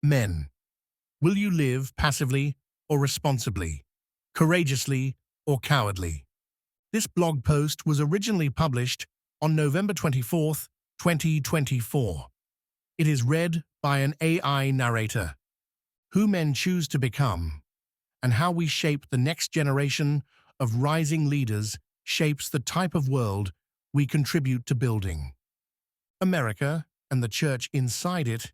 Men, will you live passively or responsibly, courageously or cowardly? This blog post was originally published on November 24th, 2024. It is read by an AI narrator. Who men choose to become and how we shape the next generation of rising leaders shapes the type of world we contribute to building. America, and the church inside it,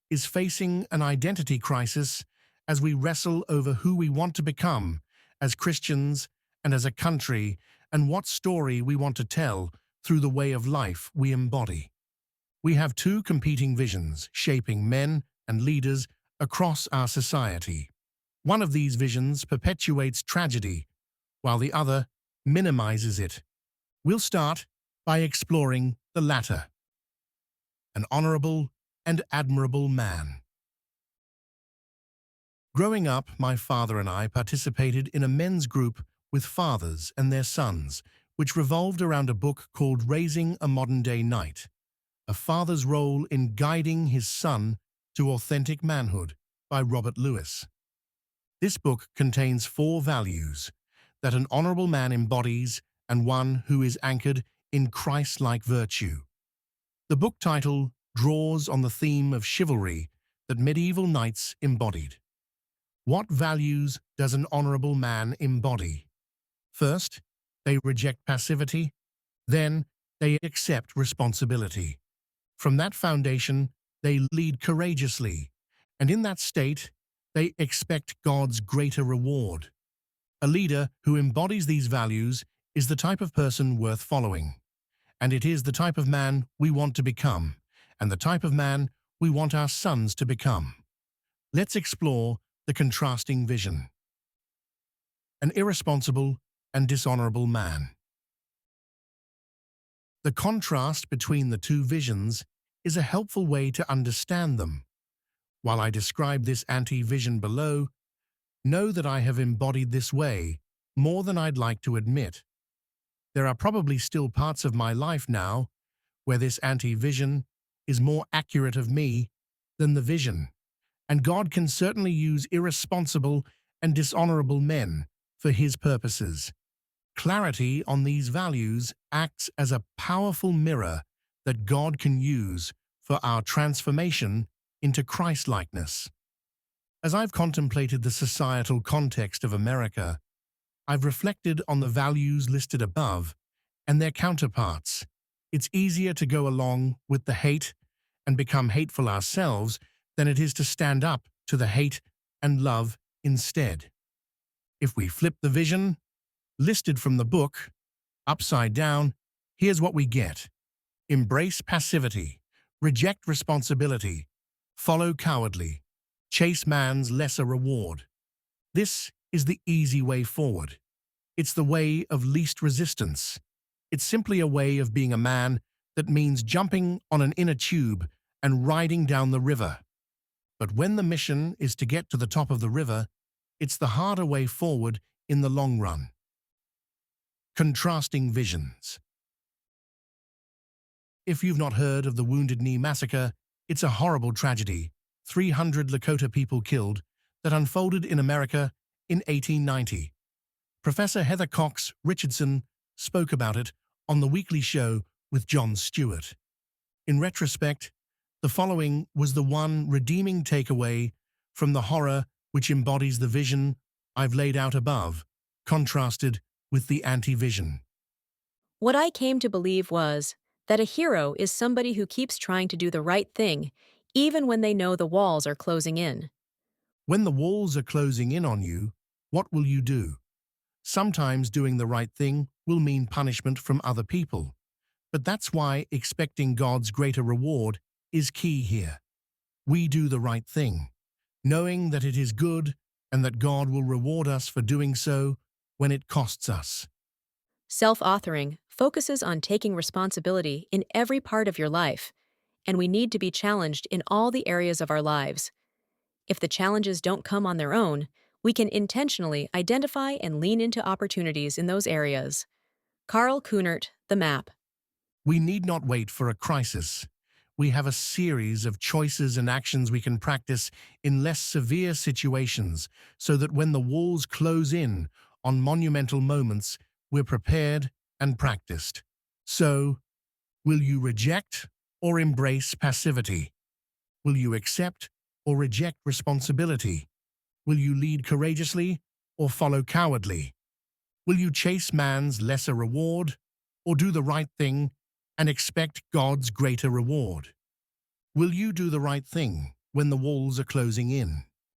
is facing an identity crisis as we wrestle over who we want to become as Christians and as a country, and what story we want to tell through the way of life we embody. We have two competing visions shaping men and leaders across our society. One of these visions perpetuates tragedy, while the other minimizes it. We'll start by exploring the latter. An honorable and admirable man. Growing up, my father and I participated in a men's group with fathers and their sons, which revolved around a book called Raising a Modern-Day Knight, a father's role in guiding his son to authentic manhood, by Robert Lewis. This book contains 4 values that an honorable man embodies and one who is anchored in Christ-like virtue. The book title draws on the theme of chivalry that medieval knights embodied. What values does an honorable man embody? First, they reject passivity. Then, they accept responsibility. From that foundation, they lead courageously, and in that state, they expect God's greater reward. A leader who embodies these values is the type of person worth following, and it is the type of man we want to become, and the type of man we want our sons to become. Let's explore the contrasting vision. An irresponsible and dishonorable man. The contrast between the two visions is a helpful way to understand them. While I describe this anti-vision below, know that I have embodied this way more than I'd like to admit. There are probably still parts of my life now where this anti-vision is more accurate of me than the vision, and God can certainly use irresponsible and dishonorable men for His purposes. Clarity on these values acts as a powerful mirror that God can use for our transformation into Christ-likeness. As I've contemplated the societal context of America, I've reflected on the values listed above and their counterparts. It's easier to go along with the hate and become hateful ourselves than it is to stand up to the hate and love instead. If we flip the vision listed from the book upside down, here's what we get. Embrace passivity, reject responsibility, follow cowardly, chase man's lesser reward. This is the easy way forward. It's the way of least resistance. It's simply a way of being a man that means jumping on an inner tube and riding down the river. But when the mission is to get to the top of the river, it's the harder way forward in the long run. Contrasting visions. If you've not heard of the Wounded Knee Massacre, it's a horrible tragedy, 300 Lakota people killed, that unfolded in America in 1890. Professor Heather Cox Richardson spoke about it on The Weekly Show with Jon Stewart. In retrospect, the following was the one redeeming takeaway from the horror which embodies the vision I've laid out above, contrasted with the anti-vision. What I came to believe was that a hero is somebody who keeps trying to do the right thing, even when they know the walls are closing in. When the walls are closing in on you, what will you do? Sometimes doing the right thing will mean punishment from other people, but that's why expecting God's greater reward is key here. We do the right thing, knowing that it is good and that God will reward us for doing so when it costs us. Self-authoring focuses on taking responsibility in every part of your life, and we need to be challenged in all the areas of our lives. If the challenges don't come on their own, we can intentionally identify and lean into opportunities in those areas. Carl Kunert, The Map. We need not wait for a crisis. we have a series of choices and actions we can practice in less severe situations so that when the walls close in on monumental moments, we're prepared and practiced. So, will you reject or embrace passivity? Will you accept or reject responsibility? Will you lead courageously or follow cowardly? Will you chase man's lesser reward or do the right thing and expect God's greater reward? Will you do the right thing when the walls are closing in?